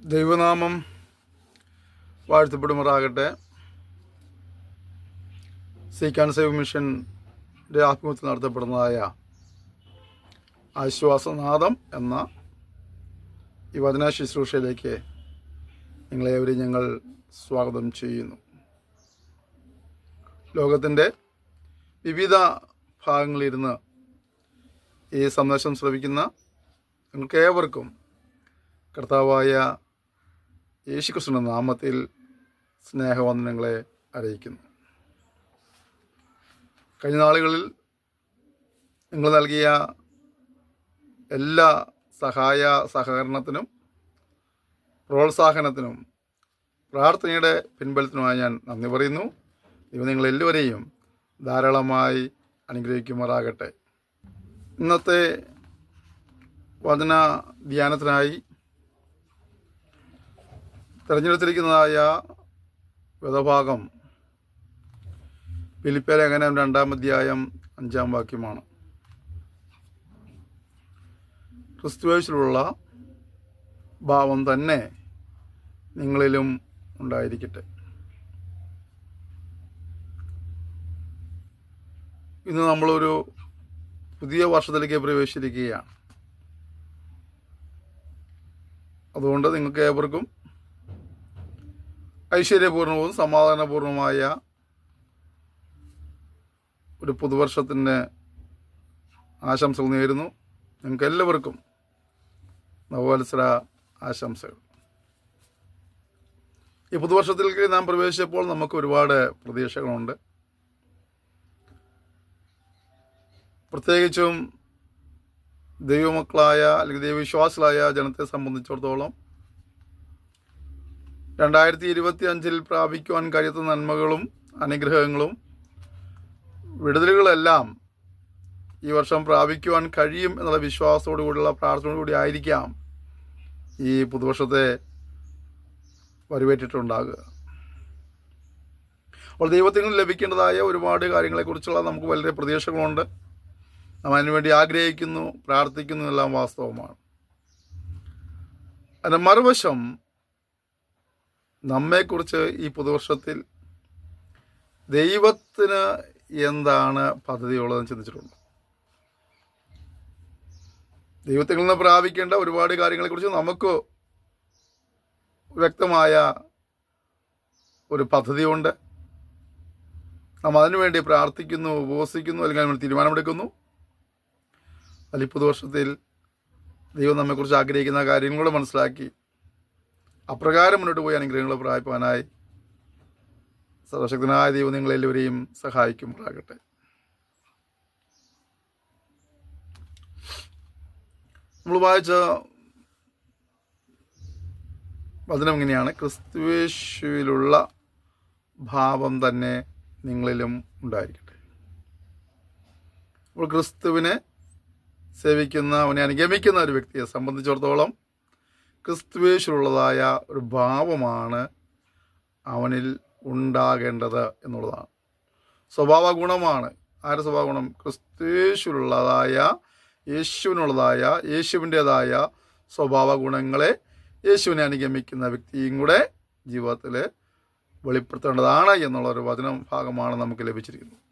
ദൈവനാമം വാഴ്ത്തപ്പെടുമാറാകട്ടെ. Seek and save മിഷൻ്റെ ആഭിമുഖ്യത്തിൽ നടത്തപ്പെടുന്നതായ ആശ്വാസനാദം എന്ന ഈ വചന ശുശ്രൂഷയിലേക്ക് നിങ്ങളേവരെയും ഞങ്ങൾ സ്വാഗതം ചെയ്യുന്നു. ലോകത്തിൻ്റെ വിവിധ ഭാഗങ്ങളിലിരുന്ന് ഈ സന്ദേശം ശ്രവിക്കുന്ന നിങ്ങൾക്കേവർക്കും കർത്താവായ യേശുക്രിസ്തുവിന്റെ നാമത്തിൽ സ്നേഹവന്ദനങ്ങളെ അറിയിക്കുന്നു. കഴിഞ്ഞ നാളുകളിൽ നിങ്ങൾ നൽകിയ എല്ലാ സഹകരണത്തിനും പ്രോത്സാഹനത്തിനും പ്രാർത്ഥനയുടെ പിൻബലത്തിനുമായി ഞാൻ നന്ദി പറയുന്നു. ദൈവം നിങ്ങളെല്ലാവരെയും ധാരാളമായി അനുഗ്രഹിക്കുമാറാകട്ടെ. ഇന്നത്തെ വചന ധ്യാനത്തിനായി തിരഞ്ഞെടുത്തിരിക്കുന്നതായ വേദഭാഗം ഫിലിപ്പിയ ലേഖനം 2-ാം അധ്യായം 5-ാം വാക്യമാണ്. ക്രിസ്തുവേശുവിലുള്ള ഭാവം തന്നെ നിങ്ങളിലും ഉണ്ടായിരിക്കട്ടെ. ഇന്ന് നമ്മളൊരു പുതിയ വർഷത്തിലേക്ക് പ്രവേശിച്ചിരിക്കുകയാണ്. അതുകൊണ്ട് നിങ്ങൾക്ക് ഏവർക്കും ഐശ്വര്യപൂർണവും സമാധാനപൂർണവുമായ ഒരു പുതുവർഷത്തിൻ്റെ ആശംസകൾ നേരുന്നു. നിങ്ങൾക്ക് എല്ലാവർക്കും നവവത്സര ആശംസകൾ. ഈ പുതുവർഷത്തിലേക്ക് നാം പ്രവേശിച്ചപ്പോൾ നമുക്ക് ഒരുപാട് പ്രതീക്ഷകളുണ്ട്. പ്രത്യേകിച്ചും ദൈവമക്കളായ അല്ലെങ്കിൽ ദൈവവിശ്വാസികളായ ജനത്തെ സംബന്ധിച്ചിടത്തോളം 2025 പ്രാപിക്കുവാൻ കഴിയുന്ന നന്മകളും അനുഗ്രഹങ്ങളും വിടുതലുകളെല്ലാം ഈ വർഷം പ്രാപിക്കുവാൻ കഴിയും എന്നുള്ള വിശ്വാസത്തോടു കൂടിയുള്ള പ്രാർത്ഥനയോടു കൂടി ആയിരിക്കാം ഈ പുതുവർഷത്തെ വരവേറ്റിട്ടുണ്ടാകുക. അപ്പോൾ ദൈവത്തിൽ നിന്ന് ലഭിക്കേണ്ടതായ ഒരുപാട് കാര്യങ്ങളെക്കുറിച്ചുള്ള നമുക്ക് വളരെ പ്രതീക്ഷകളുണ്ട്. നാം അതിനുവേണ്ടി ആഗ്രഹിക്കുന്നു, പ്രാർത്ഥിക്കുന്നു എല്ലാം വാസ്തവമാണ്. അതിൻ്റെ മറുവശം നമ്മെക്കുറിച്ച് ഈ പുതുവർഷത്തിൽ ദൈവത്തിന് എന്താണ് പദ്ധതിയുള്ളതെന്ന് ചിന്തിച്ചിട്ടുണ്ട്. ദൈവത്തിൽ നിന്ന് പ്രാപിക്കേണ്ട ഒരുപാട് കാര്യങ്ങളെക്കുറിച്ച് നമുക്ക് വ്യക്തമായ ഒരു പദ്ധതിയുണ്ട്. നാം അതിനുവേണ്ടി പ്രാർത്ഥിക്കുന്നു, ഉപവസിക്കുന്നു, അല്ലെങ്കിൽ അതിന് തീരുമാനമെടുക്കുന്നു. അതിൽ ഈ പുതുവർഷത്തിൽ ദൈവം നമ്മെക്കുറിച്ച് ആഗ്രഹിക്കുന്ന കാര്യങ്ങളൂടെ മനസ്സിലാക്കി അപ്രകാരം മുന്നോട്ട് പോയി അനുഗ്രഹങ്ങൾ പ്രാപിപ്പാനായി സർവശക്തനായ ദൈവം നിങ്ങളെല്ലാവരെയും സഹായിക്കുമാറാകട്ടെ. നമ്മൾ വായിച്ച വചനം ഇങ്ങനെയാണ്: ക്രിസ്തുവേശുവിലുള്ള ഭാവം തന്നെ നിങ്ങളിലും ഉണ്ടായിരിക്കട്ടെ. അപ്പോൾ ക്രിസ്തുവിനെ സേവിക്കുന്ന, അവനെ അനുഗമിക്കുന്ന ഒരു വ്യക്തിയെ സംബന്ധിച്ചിടത്തോളം ക്രിസ്തുവേശുള്ളതായ ഒരു ഭാവമാണ് അവനിൽ ഉണ്ടാകേണ്ടത് എന്നുള്ളതാണ്. സ്വഭാവ ഗുണമാണ്. ആരുടെ സ്വഭാവ ഗുണം? ക്രിസ്തുവേശുള്ളതായ, യേശുവിനുള്ളതായ, യേശുവിൻ്റേതായ സ്വഭാവ ഗുണങ്ങളെ യേശുവിനെ അനുഗമിക്കുന്ന വ്യക്തിയും കൂടെ ജീവിതത്തിൽ വെളിപ്പെടുത്തേണ്ടതാണ് എന്നുള്ളൊരു വചന ഭാഗമാണ് നമുക്ക് ലഭിച്ചിരിക്കുന്നത്.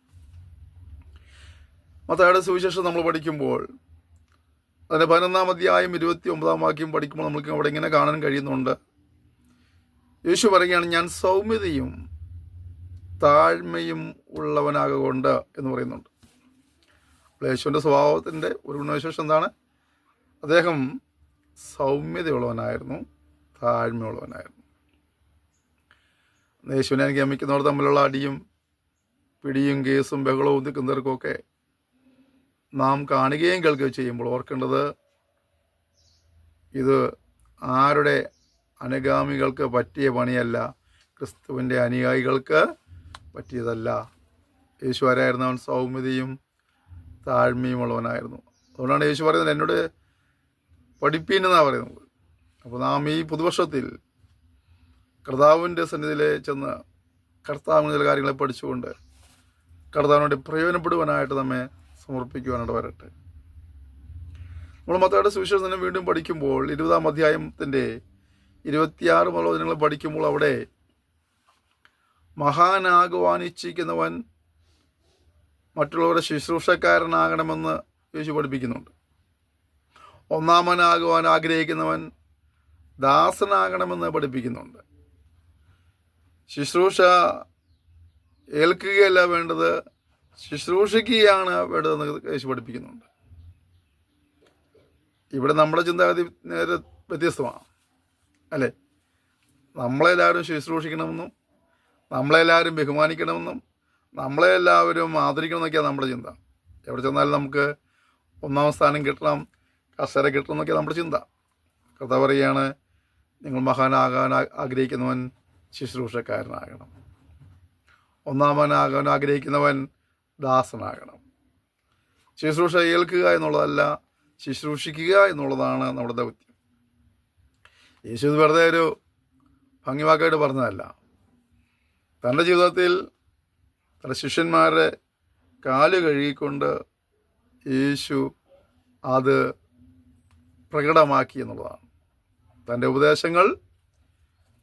മത്തായിയുടെ സുവിശേഷം നമ്മൾ പഠിക്കുമ്പോൾ അതിൻ്റെ 11-ാം അധ്യായം 29-ാം വാക്യം പഠിക്കുമ്പോൾ നമുക്ക് അവിടെ ഇങ്ങനെ കാണാൻ കഴിയുന്നുണ്ട്. യേശു പറയുകയാണ്, ഞാൻ സൗമ്യതയും താഴ്മയും ഉള്ളവനാകൊണ്ട് എന്ന് പറയുന്നുണ്ട്. യേശുവിൻ്റെ സ്വഭാവത്തിൻ്റെ ഒരു ഗുണവിശേഷം എന്താണ്? അദ്ദേഹം സൗമ്യതയുള്ളവനായിരുന്നു, താഴ്മയുള്ളവനായിരുന്നു. യേശുവിനെ അനുഗമിക്കുന്നവർ തമ്മിലുള്ള അടിയും പിടിയും കേസും ബഹളവും നിൽക്കുന്നവർക്കൊക്കെ നാം കാണുകയും കേൾക്കുകയും ചെയ്യുമ്പോൾ ഓർക്കേണ്ടത്, ഇത് ആരുടെ അനുഗാമികൾക്ക് പറ്റിയ പണിയല്ല, ക്രിസ്തുവിൻ്റെ അനുയായികൾക്ക് പറ്റിയതല്ല. യേശു ആരായിരുന്നു? അവൻ സൗമ്യതയും താഴ്മയും ഉള്ളവനായിരുന്നു. അതുകൊണ്ടാണ് യേശു പറയുന്നത്, എന്നോട് പഠിപ്പീൻ എന്നാണ് പറയുന്നത്. അപ്പോൾ നാം ഈ പുതുവർഷത്തിൽ കർത്താവിൻ്റെ സന്നിധിയിൽ ചെന്ന് കർത്താവിന് ചില കാര്യങ്ങളെ പഠിച്ചുകൊണ്ട് കർത്താവിനോട് പ്രയോജനപ്പെടുവാനായിട്ട് നമ്മെ സമർപ്പിക്കുവാനായിട്ട് വരട്ടെ. നമ്മൾ മത്തായിയുടെ സുവിശേഷം തന്നെ വീണ്ടും പഠിക്കുമ്പോൾ 20-ാം അധ്യായത്തിൻ്റെ 26 മുതൽ നിങ്ങൾ പഠിക്കുമ്പോൾ അവിടെ മഹാനാകുവാൻ ഇച്ഛിക്കുന്നവൻ മറ്റുള്ളവരുടെ ശുശ്രൂഷക്കാരനാകണമെന്ന് യേശു പഠിപ്പിക്കുന്നുണ്ട്. ഒന്നാമനാകുവാൻ ആഗ്രഹിക്കുന്നവൻ ദാസനാകണമെന്ന് പഠിപ്പിക്കുന്നുണ്ട്. ശുശ്രൂഷ ഏൽക്കുകയല്ല വേണ്ടത്, ശുശ്രൂഷിക്കുകയാണ് വേണ്ടതെന്ന് യേശു പഠിപ്പിക്കുന്നുണ്ട്. ഇവിടെ നമ്മുടെ ചിന്താഗതി നേരെ വ്യത്യസ്തമാണ് അല്ലേ? നമ്മളെല്ലാവരും ശുശ്രൂഷിക്കണമെന്നും നമ്മളെല്ലാവരും ബഹുമാനിക്കണമെന്നും നമ്മളെല്ലാവരും ആദരിക്കണമെന്നൊക്കെയാണ് നമ്മുടെ ചിന്ത. എവിടെ ചെന്നാലും നമുക്ക് ഒന്നാം സ്ഥാനം കിട്ടണം, കസേര കിട്ടണം എന്നൊക്കെയാണ് നമ്മുടെ ചിന്ത. കർത്താവ് പറയുകയാണ്, നിങ്ങൾ മഹാനാകാൻ ആഗ്രഹിക്കുന്നവൻ ശുശ്രൂഷക്കാരനാകണം, ഒന്നാമനാകാൻ ആഗ്രഹിക്കുന്നവൻ ദാസനാകണം. ശുശ്രൂഷ ഏൽക്കുക എന്നുള്ളതല്ല, ശുശ്രൂഷിക്കുക എന്നുള്ളതാണ് നമ്മുടെ ദൗത്യം. യേശു ഇത് വെറുതെ ഒരു ഭംഗിവാക്കായിട്ട് പറഞ്ഞതല്ല. തൻ്റെ ജീവിതത്തിൽ തൻ്റെ ശിഷ്യന്മാരെ കാല് കഴുകിക്കൊണ്ട് യേശു അത് പ്രകടമാക്കി എന്നുള്ളതാണ്. തൻ്റെ ഉപദേശങ്ങൾ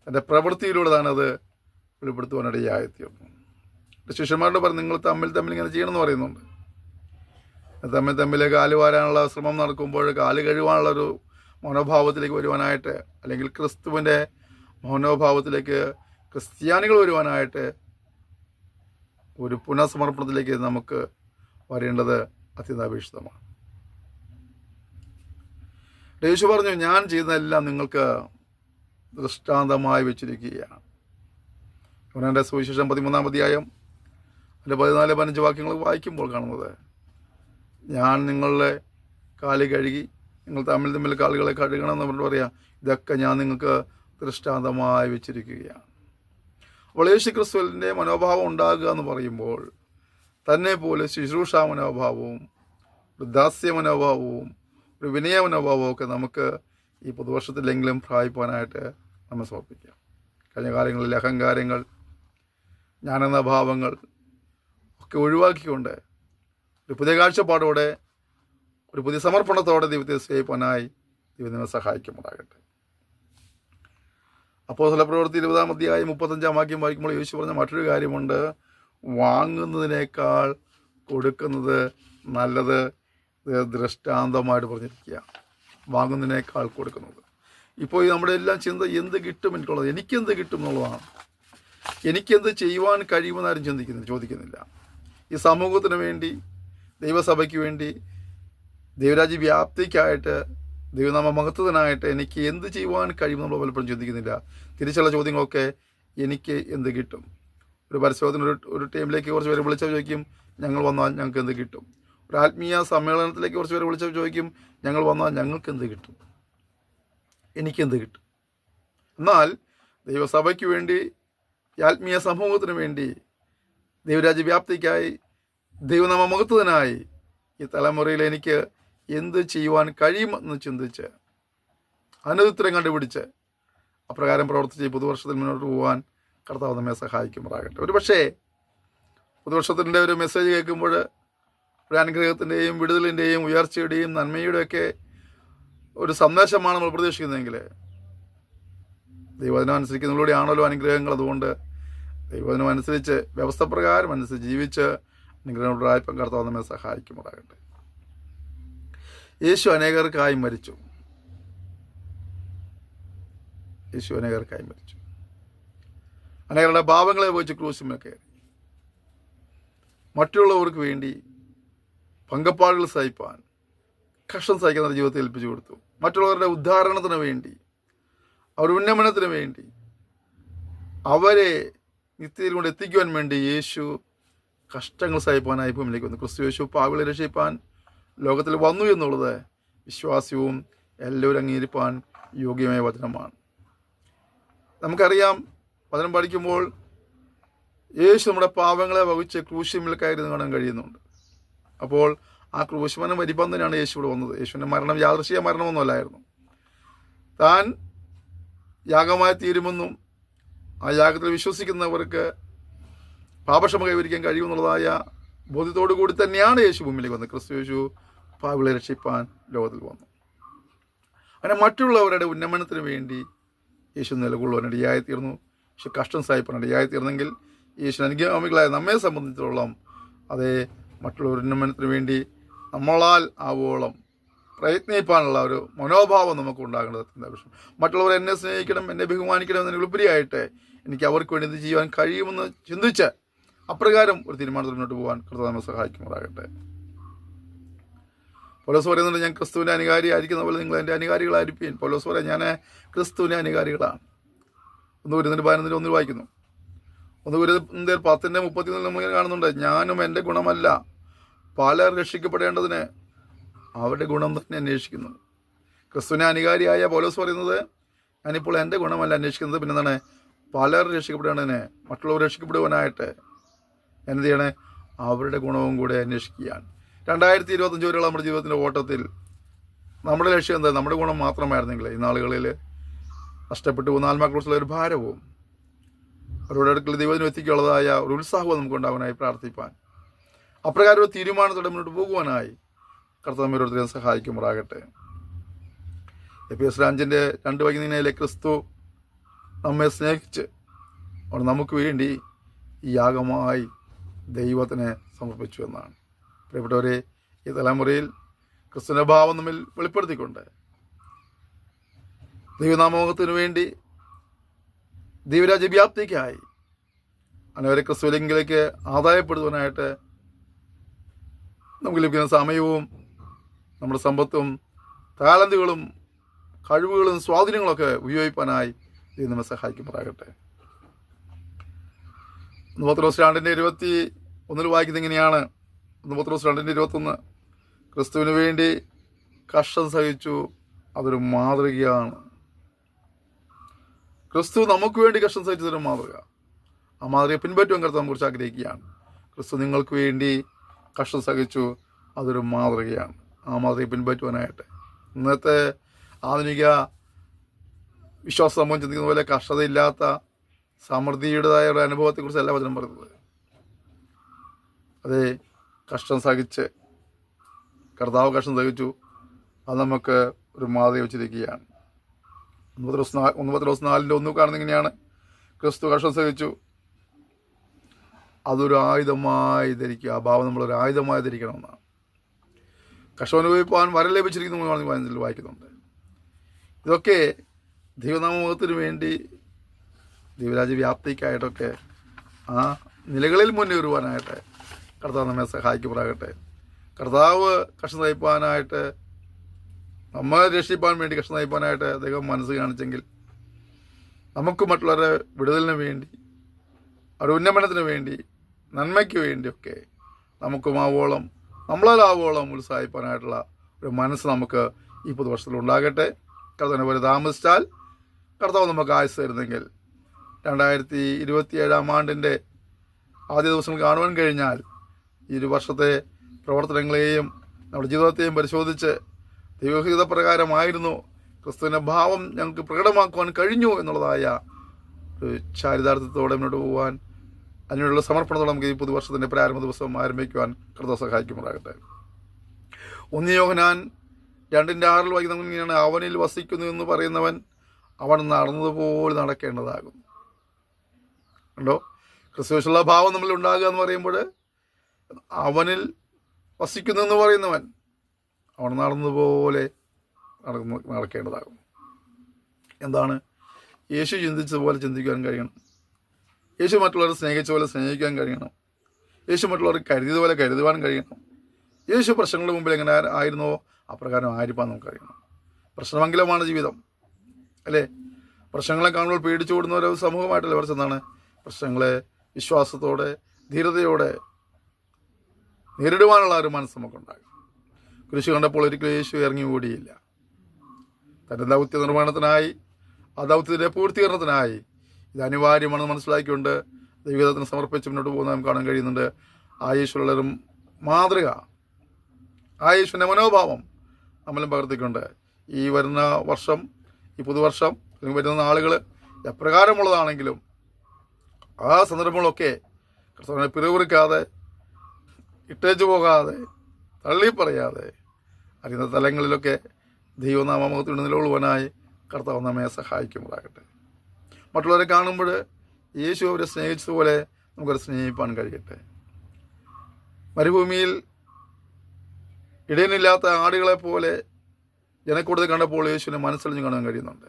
തൻ്റെ പ്രവൃത്തിയിലൂടെ താനത് വെളിപ്പെടുത്തുവാനിടയായിത്തീർന്നു. ശിഷ്യന്മാരോട് പറഞ്ഞു, നിങ്ങൾ തമ്മിൽ ഇങ്ങനെ ചെയ്യണമെന്ന് പറയുന്നുണ്ട്. തമ്മിൽ കാല് വാരാനുള്ള ശ്രമം നടക്കുമ്പോൾ കാല് കഴുകാനുള്ളൊരു മനോഭാവത്തിലേക്ക് വരുവാനായിട്ട്, അല്ലെങ്കിൽ ക്രിസ്തുവിൻ്റെ മനോഭാവത്തിലേക്ക് ക്രിസ്ത്യാനികൾ വരുവാനായിട്ട്, ഒരു പുനഃസമർപ്പണത്തിലേക്ക് നമുക്ക് വരേണ്ടത് അത്യന്താപേക്ഷിതമാണ്. യേശു പറഞ്ഞു, ഞാൻ ചെയ്യുന്നതെല്ലാം നിങ്ങൾക്ക് ദൃഷ്ടാന്തമായി വെച്ചിരിക്കുകയാണ്. യോഹന്നാന്റെ സുവിശേഷം 13-ാം അധ്യായം അതിൻ്റെ 14-15 വാക്യങ്ങൾ വായിക്കുമ്പോൾ കാണുന്നത്, ഞാൻ നിങ്ങളുടെ കാല് കഴുകി, നിങ്ങൾ തമ്മിൽ കാലുകളെ കഴുകണം എന്ന് പറഞ്ഞിട്ട് പറയാം, ഇതൊക്കെ ഞാൻ നിങ്ങൾക്ക് ദൃഷ്ടാന്തമായി വെച്ചിരിക്കുകയാണ്. അപ്പോൾ യേശു ക്രിസ്തുവിൻ്റെ മനോഭാവം ഉണ്ടാകുക എന്ന് പറയുമ്പോൾ തന്നെ പോലെ ശുശ്രൂഷാ മനോഭാവവും ഒരു ദാസ്യ മനോഭാവവും ഒരു വിനയ മനോഭാവവും ഒക്കെ നമുക്ക് ഈ പുതുവർഷത്തിലെങ്കിലും പ്രാപിപ്പാനായിട്ട് നമ്മൾ സമർപ്പിക്കാം. കഴിഞ്ഞ കാലങ്ങളിൽ അഹങ്കാരങ്ങൾ, ഞാനെന്ന ഭാവങ്ങൾ ഒക്കെ ഒഴിവാക്കിക്കൊണ്ട് ഒരു പുതിയ കാഴ്ചപ്പാടോടെ, ഒരു പുതിയ സമർപ്പണത്തോടെ ദൈവത്തെ സേവിപ്പാനായി ദൈവം നിങ്ങളെ സഹായിക്കുമാറാകട്ടെ. അപ്പോസ്തലപ്രവൃത്തി 20-ാം അധ്യായം 35-ാം വാക്യം വായിക്കുമ്പോൾ യേശു പറഞ്ഞ മറ്റൊരു കാര്യമുണ്ട്, വാങ്ങുന്നതിനേക്കാൾ കൊടുക്കുന്നത് നല്ലത്. ദൃഷ്ടാന്തമായിട്ട് പറഞ്ഞിരിക്കുക, വാങ്ങുന്നതിനേക്കാൾ കൊടുക്കുന്നത്. ഇപ്പോൾ നമ്മുടെ എല്ലാം ചിന്ത എന്ത് കിട്ടും, എനിക്കുള്ളത് എനിക്കെന്ത് കിട്ടും എന്നുള്ളതാണ്. എനിക്കെന്ത് ചെയ്യുവാൻ കഴിയുമെന്ന് ആരും ചോദിക്കുന്നില്ല. ഈ സമൂഹത്തിന് വേണ്ടി, ദൈവസഭയ്ക്ക് വേണ്ടി, ദൈവരാജ്യ വ്യാപ്തിക്കായിട്ട്, ദൈവനാമ മഹത്വത്തിനായിട്ട് എനിക്ക് എന്ത് ചെയ്യുവാൻ കഴിയുമെന്ന് നമ്മൾ പലപ്പോഴും ചിന്തിക്കുന്നില്ല. തിരിച്ചുള്ള ചോദ്യങ്ങളൊക്കെ എനിക്ക് എന്ത് കിട്ടും. ഒരു പരിശോധന, ഒരു ടീമിലേക്ക് കുറച്ച് പേര് വിളിച്ചാൽ ചോദിക്കും, ഞങ്ങൾ വന്നാൽ ഞങ്ങൾക്ക് എന്ത് കിട്ടും. ഒരു ആത്മീയ സമ്മേളനത്തിലേക്ക് കുറച്ച് പേര് വിളിച്ചാൽ ചോദിക്കും, ഞങ്ങൾ വന്നാൽ ഞങ്ങൾക്ക് എന്ത് കിട്ടും, എനിക്കെന്ത് കിട്ടും. എന്നാൽ ദൈവസഭയ്ക്ക് വേണ്ടി, ആത്മീയ സമൂഹത്തിന് വേണ്ടി, ദൈവരാജ്യ വ്യാപ്തിക്കായി, ദൈവനാമ മഹത്വത്തിനായി ഈ തലമുറയിൽ എനിക്ക് എന്ത് ചെയ്യുവാൻ കഴിയുമെന്ന് ചിന്തിച്ച് അനുത്തരം കണ്ടുപിടിച്ച് അപ്രകാരം പ്രവർത്തിച്ച് ഈ പുതുവർഷത്തിൽ മുന്നോട്ട് പോകാൻ കർത്താവ് നമ്മെ സഹായിക്കുമാറാകട്ടെ. ഒരു പക്ഷേ പുതുവർഷത്തിൻ്റെ ഒരു മെസ്സേജ് കേൾക്കുമ്പോൾ ഒരു അനുഗ്രഹത്തിൻ്റെയും വിടുതലിൻ്റെയും ഉയർച്ചയുടെയും നന്മയുടെയൊക്കെ ഒരു സന്ദേശമാണ് നമ്മൾ പ്രതീക്ഷിക്കുന്നതെങ്കിൽ, ദൈവവചനം അനുസരിക്കുന്നതിലൂടെയാണല്ലോ അനുഗ്രഹങ്ങൾ. അതുകൊണ്ട് ദൈവവചനം അനുസരിച്ച്, വ്യവസ്ഥ പ്രകാരം അനുസരിച്ച് ജീവിച്ച് അനുഗ്രഹങ്ങളായപ്പം കർത്താവ് നമ്മെ സഹായിക്കുമാറാകട്ടെ. യേശു അനേകർക്കായി മരിച്ചു. അനേകരുടെ പാപങ്ങളെ വഹിച്ച് ക്രൂശിന്മേൽ കയറി മറ്റുള്ളവർക്ക് വേണ്ടി പങ്കപ്പാടുകൾ സഹിപ്പാൻ, കഷ്ടം സഹിക്കുന്ന ജീവിതത്തെ ഏൽപ്പിച്ചു കൊടുത്തു. മറ്റുള്ളവരുടെ ഉദ്ധാരണത്തിന് വേണ്ടി, അവരുടെ ഉന്നമനത്തിന് വേണ്ടി, അവരെ നിത്യതയിൽ കൊണ്ട് എത്തിക്കുവാൻ വേണ്ടി യേശു കഷ്ടങ്ങൾ സഹിപ്പാനായി ഭൂമിയിലേക്ക് വന്നു. ക്രിസ്തു യേശു പാപികളെ രക്ഷിപ്പാൻ ലോകത്തിൽ വന്നു എന്നുള്ളത് വിശ്വാസ്യവും എല്ലാവരും അംഗീകരിപ്പാൻ യോഗ്യമായ വചനമാണ്. നമുക്കറിയാം, വചനം പഠിക്കുമ്പോൾ യേശു നമ്മുടെ പാപങ്ങളെ വഹിച്ച് ക്രൂശിന്മേൽ കയറി കാണാൻ കഴിയുന്നുണ്ട്. അപ്പോൾ ആ ക്രൂശിമനം വരിപ്പം തന്നെയാണ് യേശു ഇവിടെ വന്നത്. യേശുവിൻ്റെ മരണം യാദൃശ്ചിക മരണമൊന്നുമല്ലായിരുന്നു. താൻ യാഗമായി തീരുമെന്നും ആ യാഗത്തിൽ വിശ്വസിക്കുന്നവർക്ക് പാപക്ഷമ കൈവരിക്കാൻ കഴിയുമെന്നുള്ളതായ ബോധ്യത്തോടു കൂടി തന്നെയാണ് യേശു ഭൂമിയിലേക്ക് വന്നത്. ക്രിസ്തു യേശു പാപികളെ രക്ഷിപ്പാൻ ലോകത്തിൽ വന്നു. അങ്ങനെ മറ്റുള്ളവരുടെ ഉന്നമനത്തിന് വേണ്ടി യേശു നിലകൊള്ളുവാൻ ഇടയായിത്തീർന്നു. യേശു കഷ്ടം സഹിപ്പാൻ ഇടയായിത്തീർന്നെങ്കിൽ യേശു അനുഗാമികളായ നമ്മെ സംബന്ധിച്ചിടത്തോളം അതേ മറ്റുള്ളവരുടെ ഉന്നമനത്തിന് വേണ്ടി നമ്മളാൽ ആവോളം പ്രയത്നിപ്പാനുള്ള ഒരു മനോഭാവം നമുക്ക് ഉണ്ടാകേണ്ടത് ആവശ്യം. മറ്റുള്ളവർ എന്നെ സ്നേഹിക്കണം, എന്നെ ബഹുമാനിക്കണം എന്നതിലുപരിയായിട്ട് എനിക്ക് അവർക്ക് വേണ്ടി എന്ത് ചെയ്യുവാൻ കഴിയുമെന്ന് ചിന്തിച്ച് അപ്രകാരം ഒരു തീരുമാനത്തിൽ മുന്നോട്ട് പോകാൻ കർത്താവ് നമ്മെ സഹായിക്കുമാറാകട്ടെ. പൗലോസ് പറയുന്നുണ്ട്, ഞാൻ ക്രിസ്തുവിൻ്റെ അനുകാരി ആയിരിക്കുന്ന പോലെ നിങ്ങൾ എൻ്റെ അനുകാരികളായിരിക്കും. പൗലോസ് പറയാം, ഞാൻ ക്രിസ്തുവിൻ്റെ അനുകാരികളാണ്. 1 കൊരിന്ത്യർ 11:1 വായിക്കുന്നു. 1 കൊരിന്ത്യർ 10:31 നമ്മളിങ്ങനെ കാണുന്നുണ്ട്, ഞാനും എൻ്റെ ഗുണമല്ല, പലർ രക്ഷിക്കപ്പെടേണ്ടതിന് അവരുടെ ഗുണം തന്നെ അന്വേഷിക്കുന്നു. ക്രിസ്തുവിനെ അനുകാരിയായ പൗലോസ് പറയുന്നത്, ഞാനിപ്പോൾ എൻ്റെ ഗുണമല്ല അന്വേഷിക്കുന്നത്, പിന്നെ എന്താണ്, പലർ രക്ഷിക്കപ്പെടേണ്ടതിന്, മറ്റുള്ളവർ രക്ഷിക്കപ്പെടുവാനായിട്ട് ഞാൻ എന്ത് ചെയ്യണേ, അവരുടെ ഗുണവും കൂടെ അന്വേഷിക്കുകയാണ്. 2025 വരെയുള്ള നമ്മുടെ ജീവിതത്തിൻ്റെ ഓട്ടത്തിൽ നമ്മുടെ ലക്ഷ്യം എന്താ? നമ്മുടെ ഗുണം മാത്രമായിരുന്നെങ്കിൽ ഈ നാളുകളിൽ നഷ്ടപ്പെട്ടു പോകുന്ന ആത്മാക്കളെക്കുറിച്ചുള്ള ഒരു ഭാരവും അവരുടെ അടുക്കൽ ദൈവത്തിന് എത്തിക്കാനുള്ളതായ ഒരു ഉത്സാഹവും നമുക്ക് ഉണ്ടാകാനായി പ്രാർത്ഥിപ്പാൻ, അപ്രകാരം ഒരു തീരുമാനത്തോടെ മുന്നോട്ട് പോകുവാനായി കർത്താവ് ഓരോരുത്തരെയും സഹായിക്കുമാറാകട്ടെ. എഫേസ്യർ 5:2 വായിക്കുന്നതിലെ ക്രിസ്തു നമ്മെ സ്നേഹിച്ച് അവൻ നമുക്ക് വേണ്ടി ഈ യാഗമായി ദൈവത്തിനെ സമർപ്പിച്ചു എന്നാണ്. പ്രിയപ്പെട്ടവരെ, ഈ തലമുറയിൽ ക്രിസ്തുവിൻ്റെ ഭാവം നമ്മിൽ വെളിപ്പെടുത്തിക്കൊണ്ട് ദൈവനാമത്തിന് വേണ്ടി ദൈവരാജ്യ വ്യാപ്തിക്കായി അനവരെ ക്രിസ്തുവിലേക്ക് ആദായപ്പെടുവാനായിട്ട് നമുക്ക് ലഭിക്കുന്ന സമയവും നമ്മുടെ സമ്പത്തും താലന്തുകളും കഴിവുകളും സ്വാധീനങ്ങളൊക്കെ ഉപയോഗിക്കാനായി ദൈവം നമ്മെ സഹായിക്കുമാറാകട്ടെ. 1 പത്രോസ് 2:21 വായിക്കുന്നത് ഇങ്ങനെയാണ്. 1 പത്രോസ് 2:21, ക്രിസ്തുവിന് വേണ്ടി കഷ്ടം സഹിച്ചു, അതൊരു മാതൃകയാണ്. ക്രിസ്തു നമുക്ക് വേണ്ടി കഷ്ടം സഹിച്ചതൊരു മാതൃക. ആ മാതൃകയെ പിൻപറ്റുവാൻ കർത്താവിനെ കുറിച്ച് ആഗ്രഹിക്കുകയാണ്. ക്രിസ്തു നിങ്ങൾക്ക് വേണ്ടി കഷ്ടം സഹിച്ചു, അതൊരു മാതൃകയാണ്. ആ മാതൃകയെ പിൻപറ്റുവാനായിട്ട് ഇന്നത്തെ ആധുനിക വിശ്വാസ സമൂഹം ചിന്തിക്കുന്ന പോലെ കഷ്ടതയില്ലാത്ത സമൃദ്ധിയുടേതായ ഒരു അനുഭവത്തെക്കുറിച്ച് എല്ലാ വചനം പറയുന്നത്. അതേ, കഷ്ടം സഹിച്ച്, കർത്താവ് കഷ്ടം സഹിച്ചു, അത് നമുക്ക് ഒരു മാതൃക വെച്ചിരിക്കുകയാണ്. 1 പത്രോസ് 4:1 കാണുന്നത് ഇങ്ങനെയാണ്, ക്രിസ്തു കഷ്ടം സഹിച്ചു, അതൊരു ആയുധമായി ധരിക്കുക. ആ ഭാവം നമ്മളൊരു ആയുധമായി ധരിക്കണമെന്നാണ്. കഷ്ടം അനുഭവിപ്പാൻ വരം ലഭിച്ചിരിക്കുന്നു വായിക്കുന്നുണ്ട്. ഇതൊക്കെ ദൈവനാമത്തിന് വേണ്ടി ദൈവരാജ്യ വ്യാപ്തിക്കായിട്ടൊക്കെ ആ നിലകളിൽ മുന്നേറുവാനായിട്ട് കർത്താവ് നമ്മെ സഹായിക്കുമാറാകട്ടെ. കർത്താവ് കഷ്ടം സഹിപ്പാനായിട്ട്, നമ്മളെ രക്ഷിപ്പാൻ വേണ്ടി കഷ്ടം സഹിപ്പാനായിട്ട് ദൈവം മനസ്സ് കാണിച്ചെങ്കിൽ നമുക്ക് മറ്റുള്ളവരുടെ വിടുതലിന് വേണ്ടി, അവരുടെ ഉന്നമനത്തിന് വേണ്ടി, നന്മയ്ക്ക് വേണ്ടിയൊക്കെ നമുക്കുമാവോളം, നമ്മളാവോളം ഉത്സാഹിപ്പാനായിട്ടുള്ള ഒരു മനസ്സ് നമുക്ക് ഈ പുതുവർഷത്തിൽ ഉണ്ടാകട്ടെ. കർത്താവിനെ പോലെ താമസിച്ചാൽ കർത്താവ് നമുക്ക് ആയുസ് തരുന്നെങ്കിൽ 2027 ആണ്ടിൻ്റെ ആദ്യ ദിവസങ്ങൾ കാണുവാൻ കഴിഞ്ഞാൽ ഈ ഒരു വർഷത്തെ പ്രവർത്തനങ്ങളെയും നമ്മുടെ ജീവിതത്തെയും പരിശോധിച്ച് ദൈവഹിതപ്രകാരമായിരുന്നു, ക്രിസ്തുവിൻ്റെ ഭാവം ഞങ്ങൾക്ക് പ്രകടമാക്കുവാൻ കഴിഞ്ഞു എന്നുള്ളതായ ഒരു ചാരിതാർത്ഥ്യത്തോടെ മുന്നോട്ട് പോകാൻ, അതിനുള്ള സമർപ്പണത്തോടെ നമുക്ക് ഈ പുതുവർഷത്തിൻ്റെ പ്രാരംഭ ദിവസം ആരംഭിക്കുവാൻ കർത്താവ് സഹായിക്കുമാറാകട്ടെ. 1 യോഹന്നാൻ 2:6 വായിക്കുന്നത് ഇങ്ങനെയാണ്, അവനിൽ വസിക്കുന്നു എന്ന് പറയുന്നവൻ അവൻ നടന്നതുപോലെ നടക്കേണ്ടതാകുന്നു. കണ്ടോ, ക്രിസ്തുവിലുള്ള ഭാവം നമ്മളിൽ ഉണ്ടാകുക എന്ന് പറയുമ്പോൾ അവനിൽ വസിക്കുന്നു എന്ന് പറയുന്നവൻ അവൻ നടന്നതുപോലെ നടക്കേണ്ടതാകുന്നു. എന്താണ്? യേശു ചിന്തിച്ചതുപോലെ ചിന്തിക്കാൻ കഴിയണം. യേശു മറ്റുള്ളവരെ സ്നേഹിച്ച പോലെ സ്നേഹിക്കാൻ കഴിയണം. യേശു മറ്റുള്ളവർ കരുതിയതുപോലെ കരുതുവാൻ കഴിയണം. യേശു പ്രശ്നങ്ങളുടെ മുമ്പിൽ എങ്ങനെ ആയിരുന്നോ അപ്രകാരം ആയിരിക്കാൻ നമുക്കറിയണം. പ്രശ്നമംഗലമാണ് ജീവിതം, അല്ലേ? പ്രശ്നങ്ങളെ കാണുമ്പോൾ പേടിച്ചു കൂടുന്ന ഒരു സമൂഹമായിട്ടല്ലേ കുറച്ച് എന്താണ് പ്രശ്നങ്ങളെ വിശ്വാസത്തോടെ, ധീരതയോടെ നേരിടുവാനുള്ള ഒരു മനസ്സ് നമുക്കുണ്ടാകും. കുരിശ് കണ്ടപ്പോൾ ഒരിക്കലും യേശു ഇറങ്ങി ഓടിയില്ല. തൻ്റെ ദൗത്യ നിർവഹണത്തിനായി, ആ ദൗത്യത്തിൻ്റെ പൂർത്തീകരണത്തിനായി ഇത് അനിവാര്യമാണെന്ന് മനസ്സിലാക്കിക്കൊണ്ട് ദൈവത്തിന് സമർപ്പിച്ച് മുന്നോട്ട് പോകുന്ന നമുക്ക് കാണാൻ കഴിയുന്നുണ്ട്. ആ യേശുവിനുള്ളൊരു മാതൃക, ആ യേശുവിൻ്റെ മനോഭാവം നമ്മളും പകർത്തിക്കൊണ്ട് ഈ വരുന്ന വർഷം, ഈ പുതുവർഷം, അല്ലെങ്കിൽ വരുന്ന നാളുകൾ എപ്രകാരമുള്ളതാണെങ്കിലും ആ സന്ദർഭങ്ങളൊക്കെ കർത്താവിനെ പിറുപിറുക്കാതെ, ഇട്ടേച്ചു പോകാതെ, തള്ളിപ്പറയാതെ അറിയുന്ന തലങ്ങളിലൊക്കെ ദൈവനാമത്തിൽ നിലകൊള്ളുവാനായി കർത്താവ് നമ്മെ സഹായിക്കുമാറാകട്ടെ. മറ്റുള്ളവരെ കാണുമ്പോൾ യേശു അവരെ സ്നേഹിച്ചതുപോലെ നമുക്കവരെ സ്നേഹിപ്പാൻ കഴിയട്ടെ. മരുഭൂമിയിൽ ഇടയനില്ലാത്ത ആടുകളെ പോലെ ജനക്കൂട്ടത്തിൽ കണ്ടപ്പോൾ യേശുവിനെ മനസ്സലിഞ്ഞ് കാണാൻ കഴിയുന്നുണ്ട്.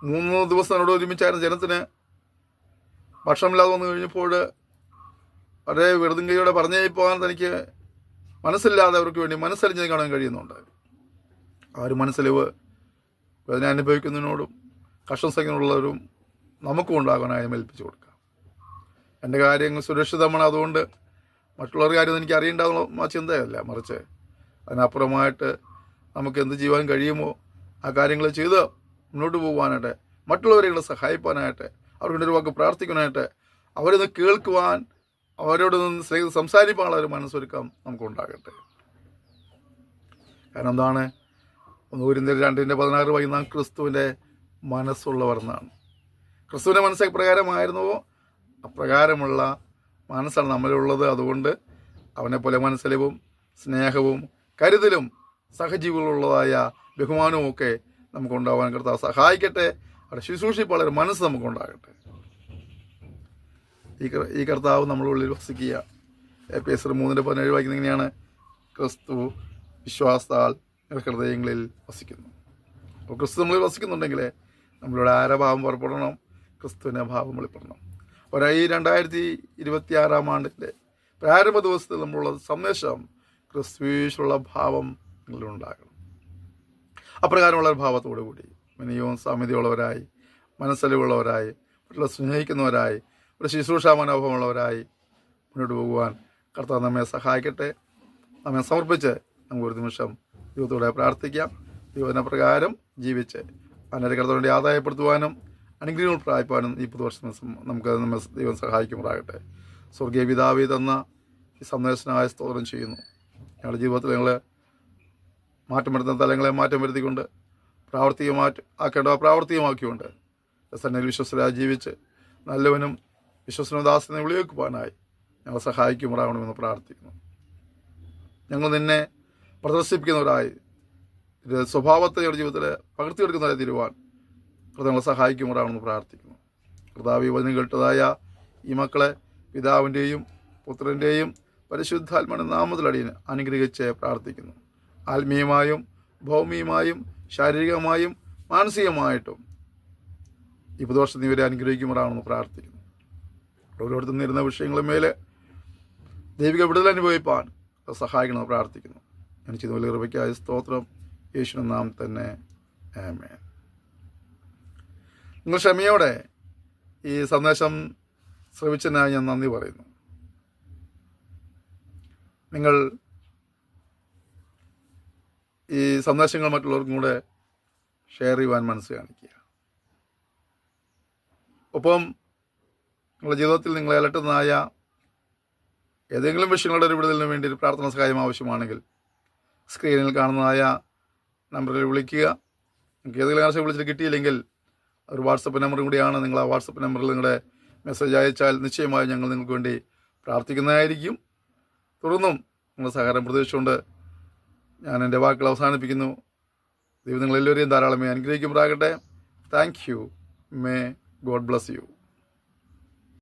3 ദിവസം എന്നോട് ഒരുമിച്ചായിരുന്ന ജനത്തിന് ഭക്ഷണമില്ലാതെ വന്നു കഴിഞ്ഞപ്പോൾ വളരെ വെറുതുങ്കയോടെ പറഞ്ഞു പോകാൻ തനിക്ക് മനസ്സില്ലാതെ അവർക്ക് വേണ്ടി മനസ്സലിഞ്ഞ് കാണാൻ കഴിയുന്നുണ്ട്. ആ ഒരു മനസ്സലിവ് വേദന അനുഭവിക്കുന്നതിനോടും കഷ്ടം സഹിക്കുന്നതിനുള്ളവരും നമുക്കും ഉണ്ടാകാനായി ഏൽപ്പിച്ചു കൊടുക്കാം. എൻ്റെ കാര്യങ്ങൾ സുരക്ഷിതമാണ്, അതുകൊണ്ട് മറ്റുള്ളവരുടെ കാര്യം എനിക്ക് അറിയേണ്ടാകുന്ന ചിന്തയല്ല, മറിച്ച് അതിനപ്പുറമായിട്ട് നമുക്ക് എന്ത് ചെയ്യാൻ കഴിയുമോ ആ കാര്യങ്ങൾ ചെയ്ത് മുന്നോട്ട് പോകുവാനായിട്ട്, മറ്റുള്ളവരെ സഹായിക്കാനായിട്ട്, അവർക്ക് ഒരു വാക്ക് പ്രാർത്ഥിക്കാനായിട്ട്, അവരൊന്ന് കേൾക്കുവാൻ, അവരോട് നിന്ന് സംസാരിക്കാനുള്ള ഒരു മനസ്സൊരുക്കം നമുക്കുണ്ടാകട്ടെ. കാരണം എന്താണ്? 1 കൊരിന്ത്യർ 2:16 നാം ക്രിസ്തുവിൻ്റെ മനസ്സുള്ളവർ എന്നാണ്. ക്രിസ്തുവിൻ്റെ മനസ്സ് എപ്രകാരമായിരുന്നുവോ അപ്രകാരമുള്ള മനസ്സാണ് നമ്മളുള്ളത്. അതുകൊണ്ട് അവനെ പോലെ മനസ്സലിവും സ്നേഹവും കരുതലും സഹജീവികളുള്ളതായ ബഹുമാനവും ഒക്കെ നമുക്കുണ്ടാവാൻ കർത്താവ് സഹായിക്കട്ടെ. അവിടെ ശുശ്രൂഷിപ്പാളൊരു മനസ്സ് നമുക്കുണ്ടാകട്ടെ. ഈ കർത്താവ് നമ്മുടെ ഉള്ളിൽ വസിക്കുക. എഫേസ്യർ 3:17 വായിക്കുന്നത് ഇങ്ങനെയാണ്: ക്രിസ്തു വിശ്വാസത്താൽ ഹൃദയങ്ങളിൽ വസിക്കുന്നു. അപ്പോൾ ക്രിസ്തു നമ്മളിൽ വസിക്കുന്നുണ്ടെങ്കിൽ നമ്മളുടെ ആരഭാവം പുറപ്പെടണം, ക്രിസ്തുവിൻ്റെ ഭാവം വെളിപ്പെടണം. അപ്പോൾ ഈ 2026 ആണ്ടിൻ്റെ പ്രാരംഭ ദിവസത്തിൽ നമ്മളുള്ള സന്ദേശം ക്രിസ്തുവിലുള്ള ഭാവം നിങ്ങളിലുണ്ടാകണം. അപ്രകാരമുള്ള ഒരു ഭാവത്തോടു കൂടി വിനയവും സാമ്യതയുള്ളവരായി, മനസ്സലിവുള്ളവരായി, മറ്റുള്ള സ്നേഹിക്കുന്നവരായി, ഒരു ശുശ്രൂഷാ മനോഭാവമുള്ളവരായി മുന്നോട്ട് പോകുവാൻ കർത്താവ് നമ്മെ സഹായിക്കട്ടെ. നമ്മെ സമർപ്പിച്ച് നമുക്കൊരു നിമിഷം ദൈവത്തോടെ പ്രാർത്ഥിക്കാം. ദൈവത്തിൻ്റെ പ്രകാരം ജീവിച്ച് അനേക കർത്താവിനെ ആദായപ്പെടുത്തുവാനും അനുഗ്രഹങ്ങൾ പ്രാപിപ്പാനും ഈ പുതുവർഷം നമുക്ക് നമ്മെ ദൈവം സഹായിക്കുമാറാകട്ടെ. സ്വർഗീയ പിതാവേ തന്ന ഈ സന്ദേശനായ സ്തോത്രം ചെയ്യുന്നു. ഞങ്ങളുടെ ജീവിതത്തിൽ ഞങ്ങൾ മാറ്റം വരുത്തുന്ന തലങ്ങളെ മാറ്റം വരുത്തിക്കൊണ്ട് പ്രാവർത്തികമാക്കിക്കൊണ്ട് സന്നിധിയിൽ വിശ്വസ്തരായി ജീവിച്ച് നല്ലവനും വിശ്വസനദാസനെ വിളിവെക്കുവാനായി ഞങ്ങളെ സഹായിക്കുമാറാകണമെന്ന് പ്രാർത്ഥിക്കുന്നു. ഞങ്ങൾ നിന്നെ പ്രദർശിപ്പിക്കുന്നവരായി സ്വഭാവത്തെ ഞങ്ങളുടെ ജീവിതത്തിൽ പകർത്തിയെടുക്കുന്നവരെ തീരുവാൻ ഞങ്ങളെ സഹായിക്കുമാറാകണമെന്ന് പ്രാർത്ഥിക്കുന്നു. കർത്താവ് വചനം കേട്ടതായ ഈ മക്കളെ പിതാവിൻ്റെയും പുത്രൻ്റെയും പരിശുദ്ധാത്മാവിൻ്റെ നാമത്തിലടിയന് അനുഗ്രഹിച്ച് പ്രാർത്ഥിക്കുന്നു. ആത്മീയമായും ഭൗമികമായും ശാരീരികമായും മാനസികമായിട്ടും ഈ പുതുവർഷത്തിൽ ഇവരെ അനുഗ്രഹിക്കുമാറാണെന്ന് പ്രാർത്ഥിക്കുന്നു. ഓരോരുത്തരും നേരുന്ന വിഷയങ്ങളുടെ മേലെ ദൈവിക വിടുതൽ അനുഭവിപ്പാൻ സഹായിക്കണമെന്ന് പ്രാർത്ഥിക്കുന്നു. ഞാൻ ചെയ്ത വലിയ കൃപയ്ക്കായ സ്തോത്രം യേശുവിന്റെ നാമത്തിൽ തന്നെ ആമേൻ. നിങ്ങൾ ക്ഷമയോടെ ഈ സന്ദേശം ശ്രവിച്ചതിനായി ഞാൻ നന്ദി പറയുന്നു. നിങ്ങൾ ഈ സന്ദേശങ്ങൾ മറ്റുള്ളവർക്കും കൂടെ ഷെയർ ചെയ്യുവാൻ മനസ്സ് കാണിക്കുക. ഒപ്പം നിങ്ങളുടെ ജീവിതത്തിൽ നിങ്ങളെ അലട്ടുന്നതായ ഏതെങ്കിലും വിഷയങ്ങളുടെ ഒരു വിടുതലിന് വേണ്ടി ഒരു പ്രാർത്ഥന സഹായം ആവശ്യമാണെങ്കിൽ സ്ക്രീനിൽ കാണുന്നതായ നമ്പറിൽ വിളിക്കുക. നിങ്ങൾക്ക് ഏതെങ്കിലും ആവശ്യം വിളിച്ചിട്ട് കിട്ടിയില്ലെങ്കിൽ ഒരു വാട്സപ്പ് നമ്പറും കൂടിയാണ്. നിങ്ങൾ ആ വാട്സപ്പ് നമ്പറിൽ നിങ്ങളുടെ മെസ്സേജ് അയച്ചാൽ നിശ്ചയമായും ഞങ്ങൾ നിങ്ങൾക്ക് വേണ്ടി പ്രാർത്ഥിക്കുന്നതായിരിക്കും. തുടർന്നും നിങ്ങളുടെ സഹകാരം പ്രതീക്ഷിച്ചുകൊണ്ട് ഞാൻ എൻ്റെ വാക്കുകൾ അവസാനിപ്പിക്കുന്നു. ദൈവം നിങ്ങളെല്ലാവരെയും ധാരാളമേ അനുഗ്രഹിക്കുമാറാകട്ടെ. Thank you. May God bless you.